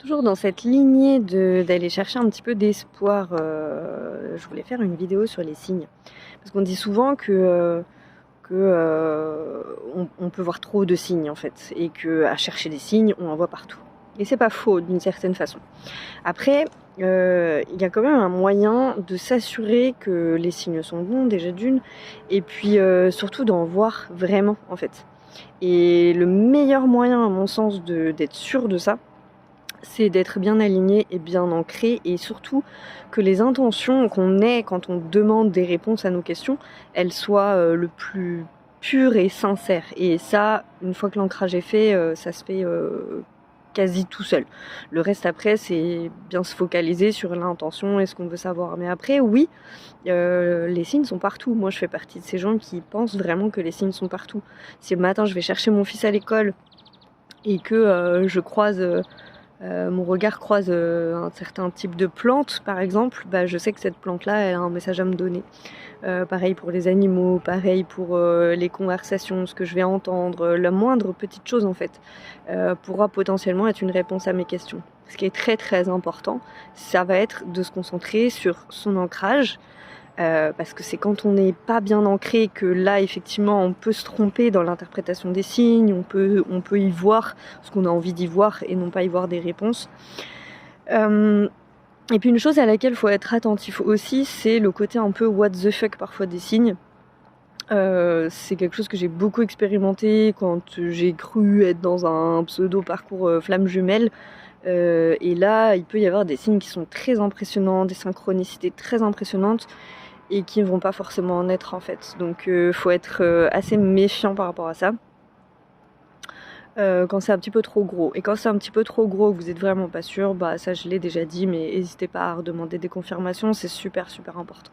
Toujours dans cette lignée d'aller chercher un petit peu d'espoir, je voulais faire une vidéo sur les signes. Parce qu'on dit souvent on peut voir trop de signes en fait, et qu'à chercher des signes, on en voit partout. Et c'est pas faux d'une certaine façon. Après, il y a quand même un moyen de s'assurer que les signes sont bons, déjà d'une, et puis surtout d'en voir vraiment en fait. Et le meilleur moyen à mon sens d'être sûr de ça, c'est d'être bien aligné et bien ancré, et surtout que les intentions qu'on ait quand on demande des réponses à nos questions, elles soient le plus pures et sincères. Et ça, une fois que l'ancrage est fait, ça se fait quasi tout seul. Le reste après, c'est bien se focaliser sur l'intention et ce qu'on veut savoir. Mais après, oui, les signes sont partout. Moi, je fais partie de ces gens qui pensent vraiment que les signes sont partout. Si le matin, je vais chercher mon fils à l'école et que je croise... mon regard croise un certain type de plante, par exemple, bah, je sais que cette plante-là, elle a un message à me donner. Pareil pour les animaux, pareil pour les conversations, ce que je vais entendre, la moindre petite chose en fait, pourra potentiellement être une réponse à mes questions. Ce qui est très très important, ça va être de se concentrer sur son ancrage, parce que c'est quand on n'est pas bien ancré que là effectivement on peut se tromper dans l'interprétation des signes, on peut y voir ce qu'on a envie d'y voir et non pas y voir des réponses. Et puis une chose à laquelle il faut être attentif aussi, c'est le côté un peu what the fuck parfois des signes. C'est quelque chose que j'ai beaucoup expérimenté quand j'ai cru être dans un pseudo parcours flamme jumelle. Et là, il peut y avoir des signes qui sont très impressionnants, des synchronicités très impressionnantes, et qui ne vont pas forcément en être en fait. Donc faut être assez méfiant par rapport à ça. Quand c'est un petit peu trop gros. Et quand c'est un petit peu trop gros, que vous êtes vraiment pas sûr, bah ça je l'ai déjà dit, mais n'hésitez pas à redemander des confirmations, c'est super super important.